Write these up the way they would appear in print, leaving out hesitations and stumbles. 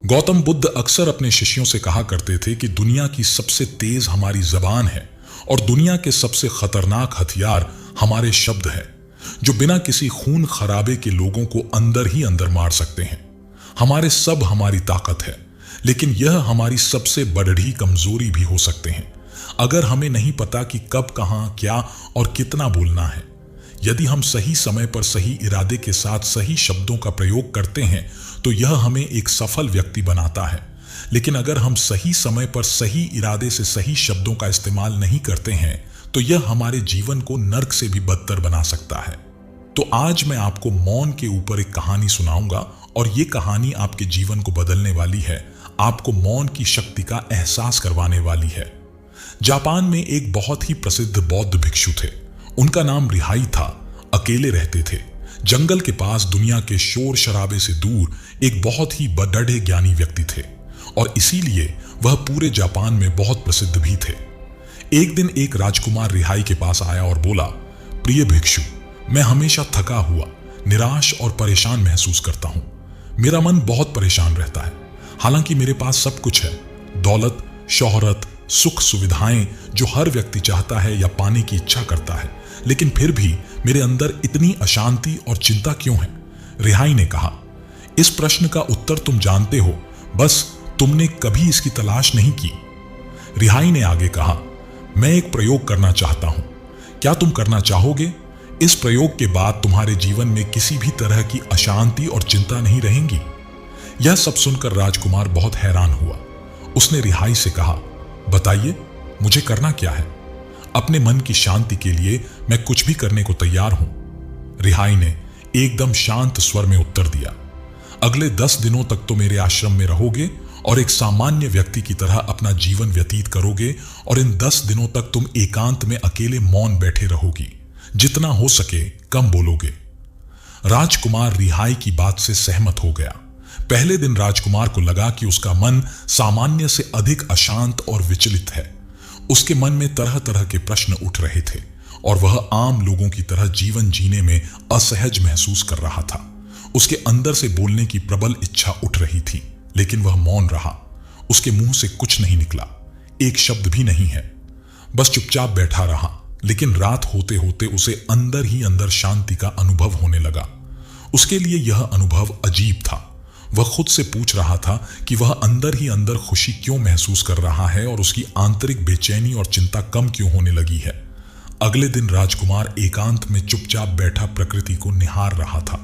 गौतम बुद्ध अक्सर अपने शिष्यों से कहा करते थे कि दुनिया की सबसे तेज हमारी जबान है और दुनिया के सबसे खतरनाक हथियार हमारे शब्द है, जो बिना किसी खून खराबे के लोगों को अंदर ही अंदर मार सकते हैं। हमारे सब हमारी ताकत है, लेकिन यह हमारी सबसे बड़ी कमजोरी भी हो सकते हैं अगर हमें नहीं पता कि कब, कहां, क्या और कितना बोलना है। यदि हम सही समय पर सही इरादे के साथ सही शब्दों का प्रयोग करते हैं तो यह हमें एक सफल व्यक्ति बनाता है, लेकिन अगर हम सही समय पर सही इरादे से सही शब्दों का इस्तेमाल नहीं करते हैं तो यह हमारे जीवन को नर्क से भी बदतर बना सकता है। तो आज मैं आपको मौन के ऊपर एक कहानी सुनाऊंगा और ये कहानी आपके जीवन को बदलने वाली है, आपको मौन की शक्ति का एहसास करवाने वाली है। जापान में एक बहुत ही प्रसिद्ध बौद्ध भिक्षु थे। उनका नाम रिहाई था। अकेले रहते थे। जंगल के पास दुनिया के शोर शराबे से दूर एक बहुत ही बड़े ज्ञानी व्यक्ति थे और इसीलिए वह पूरे जापान में बहुत प्रसिद्ध भी थे। एक दिन एक राजकुमार रिहाई के पास आया और बोला, प्रिय भिक्षु, मैं हमेशा थका हुआ, निराश और परेशान महसूस करता हूं। मेरा मन बहुत परेशान रहता है। हालांकि मेरे पास सब कुछ है, दौलत, शोहरत, सुख, सुविधाएं जो हर व्यक्ति चाहता है या पाने की इच्छा करता है, लेकिन फिर भी मेरे अंदर इतनी अशांति और चिंता क्यों है? रिहाई ने कहा, इस प्रश्न का उत्तर तुम जानते हो, बस तुमने कभी इसकी तलाश नहीं की। रिहाई ने आगे कहा, मैं एक प्रयोग करना चाहता हूं, क्या तुम करना चाहोगे? इस प्रयोग के बाद तुम्हारे जीवन में किसी भी तरह की अशांति और चिंता नहीं रहेंगी। यह सब सुनकर राजकुमार बहुत हैरान हुआ। उसने रिहाई से कहा, बताइए, मुझे करना क्या है? अपने मन की शांति के लिए मैं कुछ भी करने को तैयार हूं। रिहाई ने एकदम शांत स्वर में उत्तर दिया, अगले 10 दिनों तक तो मेरे आश्रम में रहोगे और एक सामान्य व्यक्ति की तरह अपना जीवन व्यतीत करोगे और इन 10 दिनों तक तुम एकांत में अकेले मौन बैठे रहोगी। जितना हो सके कम बोलोगे। राजकुमार रिहाई की बात से सहमत हो गया। पहले दिन राजकुमार को लगा कि उसका मन सामान्य से अधिक अशांत और विचलित है। उसके मन में तरह तरह के प्रश्न उठ रहे थे और वह आम लोगों की तरह जीवन जीने में असहज महसूस कर रहा था। उसके अंदर से बोलने की प्रबल इच्छा उठ रही थी, लेकिन वह मौन रहा। उसके मुंह से कुछ नहीं निकला, एक शब्द भी नहीं है, बस चुपचाप बैठा रहा। लेकिन रात होते होते उसे अंदर ही अंदर शांति का अनुभव होने लगा। उसके लिए यह अनुभव अजीब था। वह खुद से पूछ रहा था कि वह अंदर ही अंदर खुशी क्यों महसूस कर रहा है और उसकी आंतरिक बेचैनी और चिंता कम क्यों होने लगी है। अगले दिन राजकुमार एकांत में चुपचाप बैठा प्रकृति को निहार रहा था।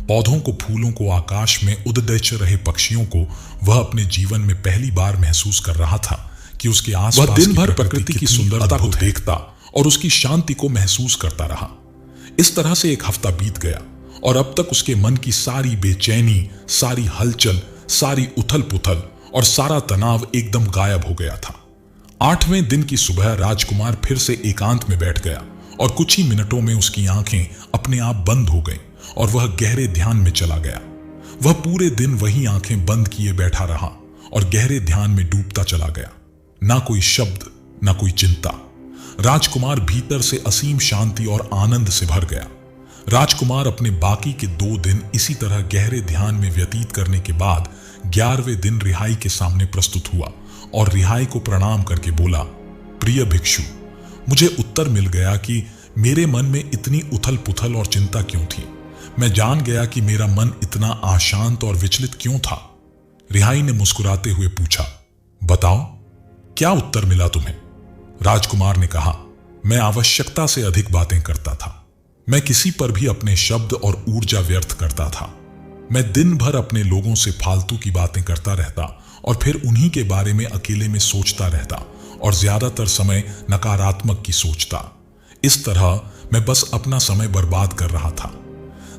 पौधों को, फूलों को, आकाश में उड़ते रहे पक्षियों को वह अपने जीवन में पहली बार महसूस कर रहा था कि उसके आसपास दिन भर प्रकृति की सुंदरता को देखता और उसकी शांति को महसूस करता रहा। इस तरह से एक हफ्ता बीत गया और अब तक उसके मन की सारी बेचैनी, सारी हलचल, सारी उथल पुथल और सारा तनाव एकदम गायब हो गया था। 8वें दिन की सुबह राजकुमार फिर से एकांत में बैठ गया और कुछ ही मिनटों में उसकी आंखें अपने आप बंद हो गईं और वह गहरे ध्यान में चला गया। वह पूरे दिन वही आंखें बंद किए बैठा रहा और गहरे ध्यान में डूबता चला गया। ना कोई शब्द, ना कोई चिंता। राजकुमार भीतर से असीम शांति और आनंद से भर गया। राजकुमार अपने बाकी के 2 दिन इसी तरह गहरे ध्यान में व्यतीत करने के बाद 11वें दिन रिहाई के सामने प्रस्तुत हुआ और रिहाई को प्रणाम करके बोला, प्रिय भिक्षु, मुझे उत्तर मिल गया कि मेरे मन में इतनी उथल पुथल और चिंता क्यों थी। मैं जान गया कि मेरा मन इतना अशांत और विचलित क्यों था। रिहाई ने मुस्कुराते हुए पूछा, बताओ, क्या उत्तर मिला तुम्हें? राजकुमार ने कहा, मैं आवश्यकता से अधिक बातें करता था। मैं किसी पर भी अपने शब्द और ऊर्जा व्यर्थ करता था। मैं दिन भर अपने लोगों से फालतू की बातें करता रहता और फिर उन्हीं के बारे में अकेले में सोचता रहता और ज्यादातर समय नकारात्मक की सोचता। इस तरह मैं बस अपना समय बर्बाद कर रहा था।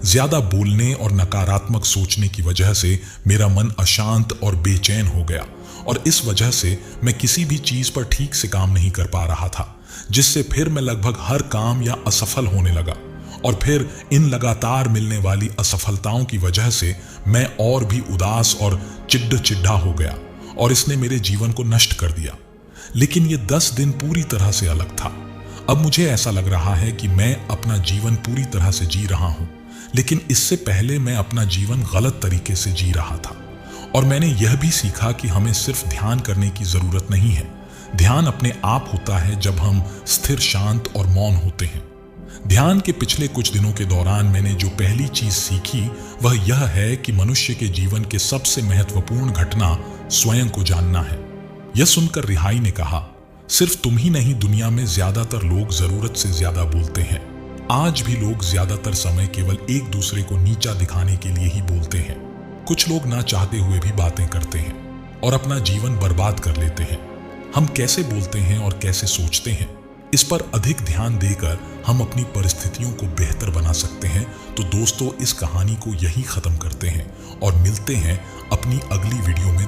ज्यादा बोलने और नकारात्मक सोचने की वजह से मेरा मन अशांत और बेचैन हो गया और इस वजह से मैं किसी भी चीज पर ठीक से काम नहीं कर पा रहा था, जिससे फिर मैं लगभग हर काम या असफल होने लगा और फिर इन लगातार मिलने वाली असफलताओं की वजह से मैं और भी उदास और चिढ़ा हो गया और इसने मेरे जीवन को नष्ट कर दिया। लेकिन ये 10 दिन पूरी तरह से अलग था। अब मुझे ऐसा लग रहा है कि मैं अपना जीवन पूरी तरह से जी रहा हूं, लेकिन इससे पहले मैं अपना जीवन गलत तरीके से जी रहा था और मैंने यह भी सीखा कि हमें सिर्फ ध्यान करने की जरूरत नहीं है। ध्यान अपने आप होता है जब हम स्थिर, शांत और मौन होते हैं। ध्यान के पिछले कुछ दिनों के दौरान मैंने जो पहली चीज सीखी वह यह है कि मनुष्य के जीवन के सबसे महत्वपूर्ण घटना स्वयं को जानना है। यह सुनकर रिहाई ने कहा, सिर्फ तुम ही नहीं, दुनिया में ज्यादातर लोग जरूरत से ज्यादा बोलते हैं। आज भी लोग ज्यादातर समय केवल एक दूसरे को नीचा दिखाने के लिए ही बोलते हैं। कुछ लोग ना चाहते हुए भी बातें करते हैं और अपना जीवन बर्बाद कर लेते हैं। हम कैसे बोलते हैं और कैसे सोचते हैं, इस पर अधिक ध्यान देकर हम अपनी परिस्थितियों को बेहतर बना सकते हैं। तो दोस्तों, इस कहानी को यही खत्म करते हैं और मिलते हैं अपनी अगली वीडियो में।